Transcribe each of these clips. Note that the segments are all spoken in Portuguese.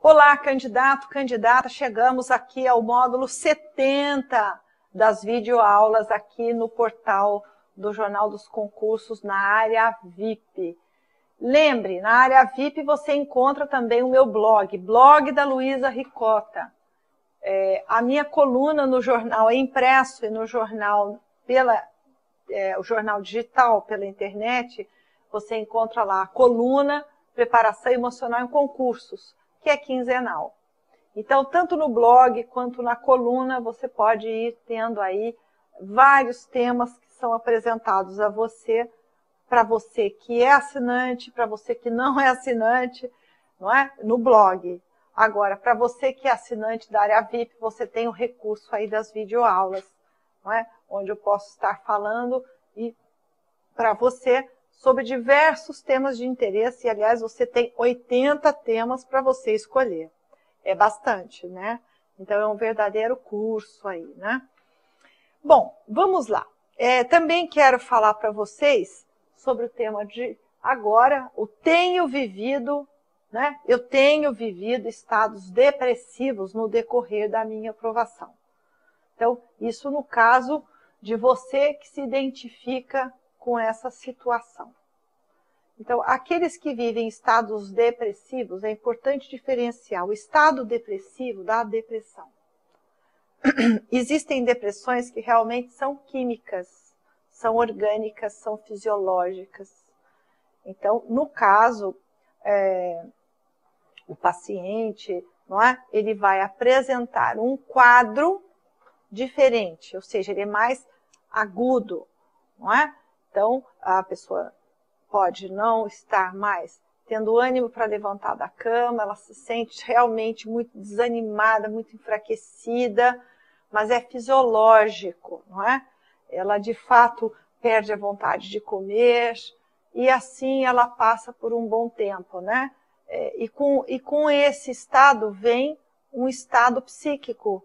Olá, candidato, candidata, chegamos aqui ao módulo 70 das videoaulas aqui no portal do Jornal dos Concursos na área VIP. Lembre, na área VIP você encontra também o meu blog, blog da Luísa Ricota. A minha coluna no jornal é impresso e no jornal, o jornal digital pela internet, você encontra lá a coluna Preparação Emocional em Concursos, que é quinzenal. Então, tanto no blog quanto na coluna, você pode ir tendo aí vários temas que são apresentados a você, para você que é assinante, para você que não é assinante, não é? No blog. Agora, para você que é assinante da área VIP, você tem o recurso aí das videoaulas, não é? Onde eu posso estar falando para você sobre diversos temas de interesse, e aliás, você tem 80 temas para você escolher. É bastante, né? Então, é um verdadeiro curso aí, né? Bom, vamos lá. Também quero falar para vocês sobre o tema de agora, o tenho vivido, né? Eu tenho vivido estados depressivos no decorrer da minha aprovação. Então, isso no caso de você que se identifica com essa situação. Então, aqueles que vivem estados depressivos, é importante diferenciar o estado depressivo da depressão. Existem depressões que realmente são químicas, são orgânicas, são fisiológicas. Então, no caso, o paciente, não é? Ele vai apresentar um quadro diferente, ou seja, ele é mais agudo, não é? Então, a pessoa pode não estar mais tendo ânimo para levantar da cama, ela se sente realmente muito desanimada, muito enfraquecida, mas é fisiológico, não é? Ela, de fato, perde a vontade de comer e assim ela passa por um bom tempo, né? E com esse estado vem um estado psíquico,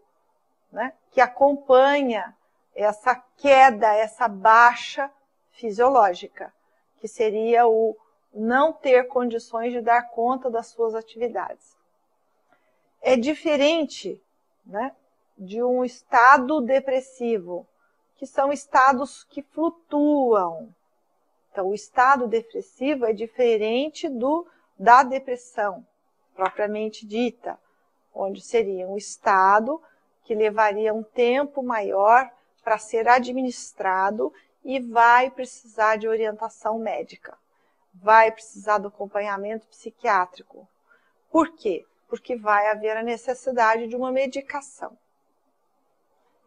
né? Que acompanha essa queda, essa baixa fisiológica, que seria o não ter condições de dar conta das suas atividades. É diferente, né, de um estado depressivo, que são estados que flutuam. Então, o estado depressivo é diferente da depressão, propriamente dita, onde seria um estado que levaria um tempo maior para ser administrado e vai precisar de orientação médica, vai precisar do acompanhamento psiquiátrico. Por quê? Porque vai haver a necessidade de uma medicação.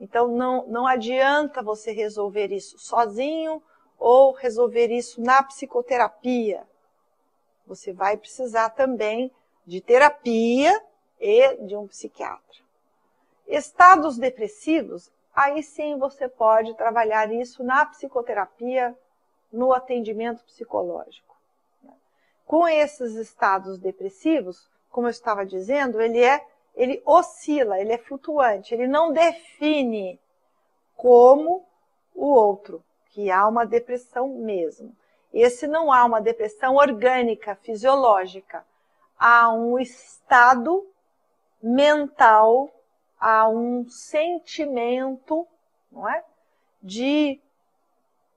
Então, não adianta você resolver isso sozinho ou resolver isso na psicoterapia. Você vai precisar também de terapia e de um psiquiatra. Estados depressivos, aí sim você pode trabalhar isso na psicoterapia, no atendimento psicológico. Com esses estados depressivos, como eu estava dizendo, ele oscila, ele é flutuante, ele não define como o outro, que há uma depressão mesmo. Esse não há uma depressão orgânica, fisiológica. Há um estado mental, há um sentimento, não é? De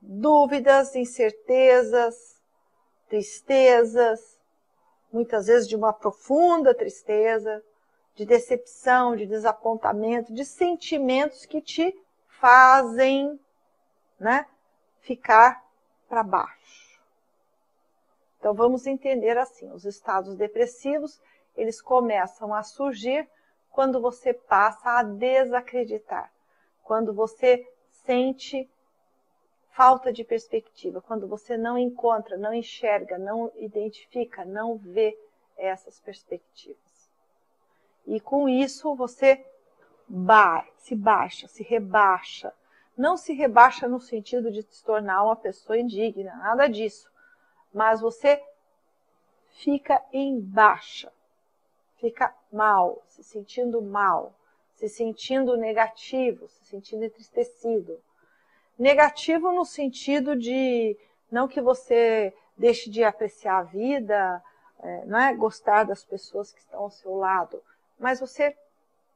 dúvidas, incertezas, tristezas, muitas vezes de uma profunda tristeza, de decepção, de desapontamento, de sentimentos que te fazem, né, ficar para baixo. Então, vamos entender assim, os estados depressivos, eles começam a surgir quando você passa a desacreditar, quando você sente falta de perspectiva, quando você não encontra, não enxerga, não identifica, não vê essas perspectivas. E com isso você se baixa, se rebaixa. Não se rebaixa no sentido de se tornar uma pessoa indigna, nada disso. Mas você fica em baixa, fica mal, se sentindo negativo, se sentindo entristecido. Negativo no sentido de, não que você deixe de apreciar a vida, não é gostar das pessoas que estão ao seu lado, mas você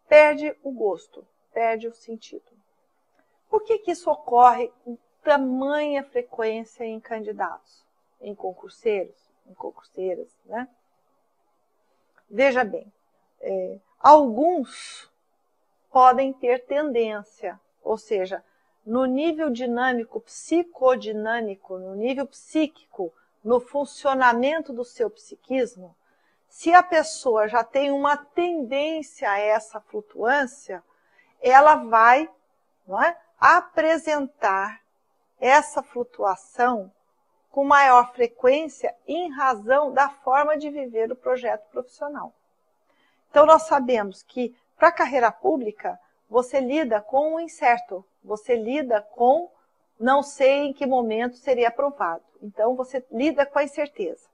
perde o gosto, perde o sentido. Por que isso ocorre com tamanha frequência em candidatos, em concurseiros, em concurseiras, né? Veja bem, alguns podem ter tendência, ou seja, no nível dinâmico, psicodinâmico, no nível psíquico, no funcionamento do seu psiquismo, se a pessoa já tem uma tendência a essa flutuância, ela vai, não é, apresentar essa flutuação com maior frequência em razão da forma de viver o projeto profissional. Então, nós sabemos que, para a carreira pública, você lida com o incerto, você lida com não sei em que momento seria aprovado. Então, você lida com a incerteza.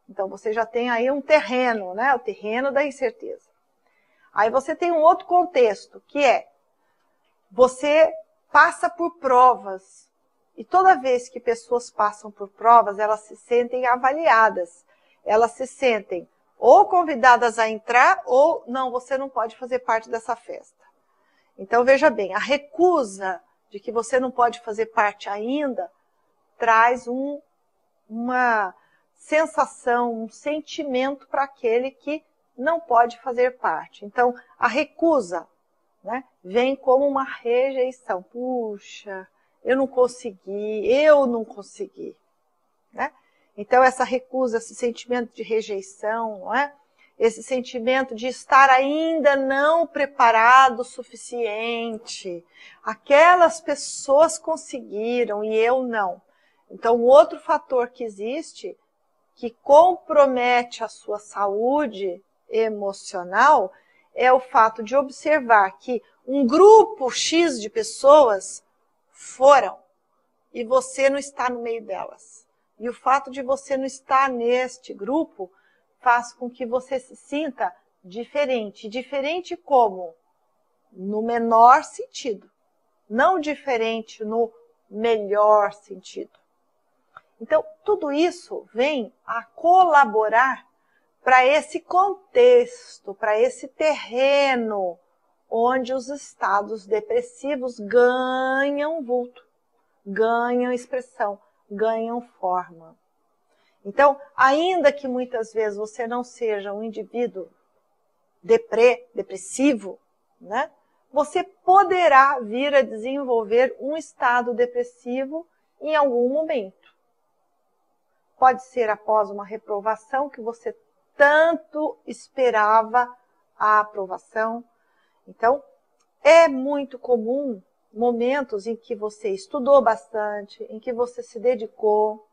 Então, você já tem aí um terreno, né? O terreno da incerteza. Aí você tem um outro contexto, que é, você passa por provas. E toda vez que pessoas passam por provas, elas se sentem avaliadas. Elas se sentem ou convidadas a entrar, ou não, você não pode fazer parte dessa festa. Então, veja bem, a recusa de que você não pode fazer parte ainda, traz uma sensação, um sentimento para aquele que não pode fazer parte. Então, a recusa, né, vem como uma rejeição. Puxa, eu não consegui. Né? Então, essa recusa, esse sentimento de rejeição, não é? Esse sentimento de estar ainda não preparado o suficiente. Aquelas pessoas conseguiram e eu não. Então, o outro fator que existe, que compromete a sua saúde emocional, é o fato de observar que um grupo X de pessoas foram e você não está no meio delas. E o fato de você não estar neste grupo faz com que você se sinta diferente. Diferente como? No menor sentido. Não diferente no melhor sentido. Então, tudo isso vem a colaborar para esse contexto, para esse terreno onde os estados depressivos ganham vulto, ganham expressão, ganham forma. Então, ainda que muitas vezes você não seja um indivíduo depressivo, né, você poderá vir a desenvolver um estado depressivo em algum momento. Pode ser após uma reprovação que você tanto esperava a aprovação. Então, é muito comum momentos em que você estudou bastante, em que você se dedicou,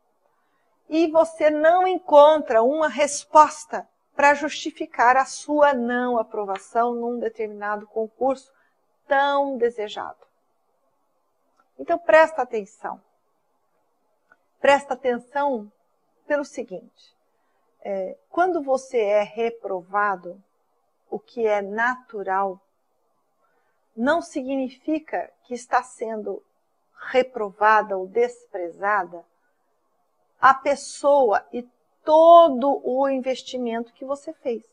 e você não encontra uma resposta para justificar a sua não aprovação num determinado concurso tão desejado. Então, presta atenção. Presta atenção pelo seguinte, quando você é reprovado, o que é natural, não significa que está sendo reprovada ou desprezada a pessoa e todo o investimento que você fez.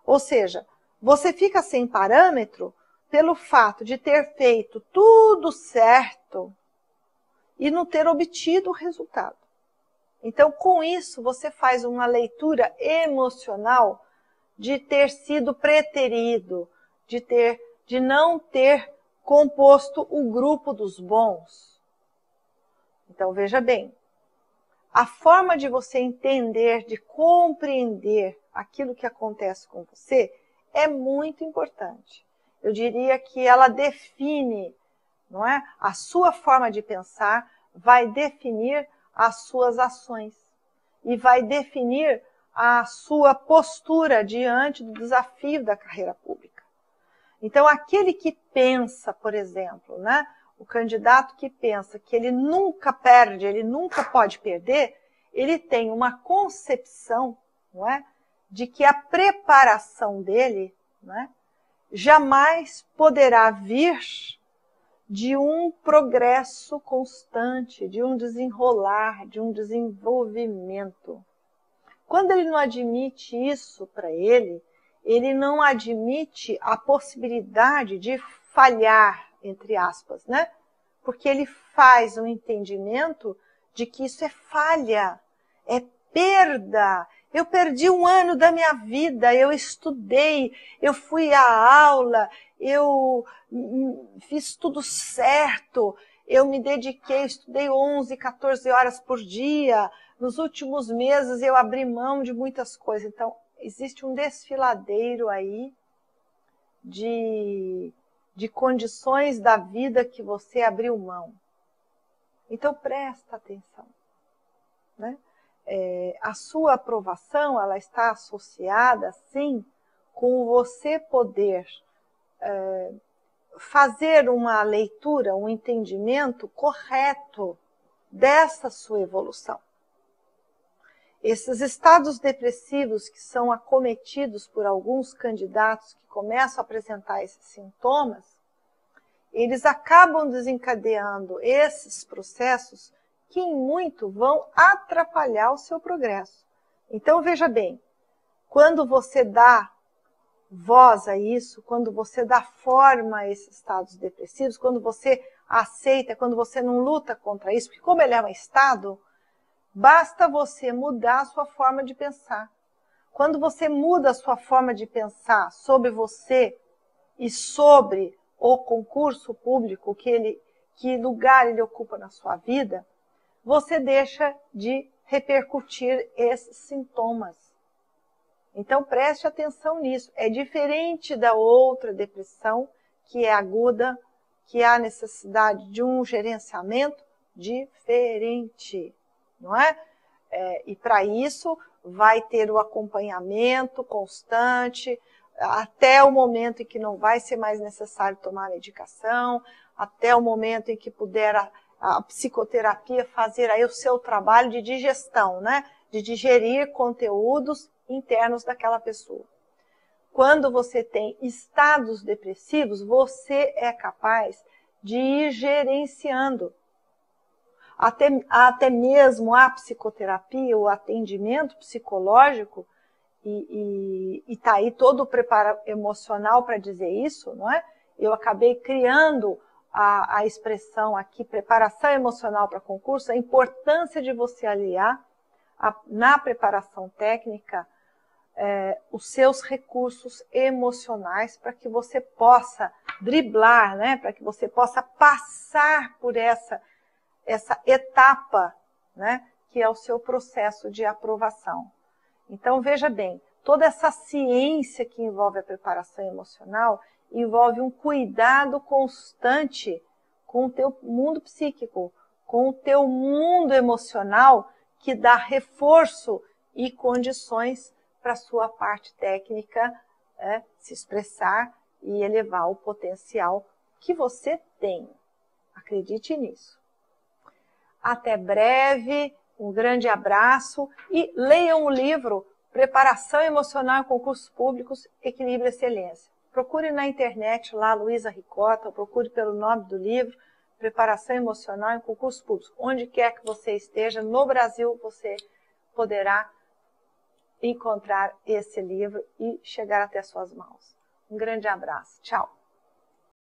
Ou seja, você fica sem parâmetro pelo fato de ter feito tudo certo e não ter obtido o resultado. Então, com isso, você faz uma leitura emocional de ter sido preterido, de não ter composto o grupo dos bons. Então, veja bem, a forma de você entender, de compreender aquilo que acontece com você é muito importante. Eu diria que ela define, não é? A sua forma de pensar vai definir as suas ações e vai definir a sua postura diante do desafio da carreira pública. Então, aquele que pensa, por exemplo, né? O candidato que pensa que ele nunca perde, ele nunca pode perder, ele tem uma concepção, não é, de que a preparação dele, não é, jamais poderá vir de um progresso constante, de um desenrolar, de um desenvolvimento. Quando ele não admite isso para ele não admite a possibilidade de falhar, entre aspas, né? Porque ele faz um entendimento de que isso é falha, é perda. Eu perdi um ano da minha vida, eu estudei, eu fui à aula, eu fiz tudo certo, eu me dediquei, eu estudei 11, 14 horas por dia. Nos últimos meses eu abri mão de muitas coisas. Então, existe um desfiladeiro aí de condições da vida que você abriu mão. Então, presta atenção, né? A sua aprovação, ela está associada, sim, com você poder fazer uma leitura, um entendimento correto dessa sua evolução. Esses estados depressivos que são acometidos por alguns candidatos que começam a apresentar esses sintomas, eles acabam desencadeando esses processos que em muito vão atrapalhar o seu progresso. Então veja bem, quando você dá voz a isso, quando você dá forma a esses estados depressivos, quando você aceita, quando você não luta contra isso, porque como ele é um estado, basta você mudar a sua forma de pensar. Quando você muda a sua forma de pensar sobre você e sobre o concurso público, que lugar ele ocupa na sua vida, você deixa de repercutir esses sintomas. Então preste atenção nisso. É diferente da outra depressão, que é aguda, que há necessidade de um gerenciamento diferente. Não é? E para isso vai ter o acompanhamento constante, até o momento em que não vai ser mais necessário tomar medicação, até o momento em que puder a psicoterapia fazer aí o seu trabalho de digestão, né? De digerir conteúdos internos daquela pessoa. Quando você tem estados depressivos, você é capaz de ir gerenciando. Até mesmo a psicoterapia, o atendimento psicológico, e está aí todo o preparo emocional para dizer isso, não é? Eu acabei criando a expressão aqui, preparação emocional para concurso, a importância de você aliar na preparação técnica os seus recursos emocionais para que você possa driblar, né? Para que você possa passar por essa etapa, né, que é o seu processo de aprovação. Então, veja bem, toda essa ciência que envolve a preparação emocional envolve um cuidado constante com o teu mundo psíquico, com o teu mundo emocional, que dá reforço e condições para a sua parte técnica se expressar e elevar o potencial que você tem. Acredite nisso. Até breve, um grande abraço e leiam o livro Preparação Emocional em Concursos Públicos, Equilíbrio e Excelência. Procure na internet lá, Luísa Ricota, ou procure pelo nome do livro, Preparação Emocional em Concursos Públicos. Onde quer que você esteja, no Brasil, você poderá encontrar esse livro e chegar até suas mãos. Um grande abraço. Tchau.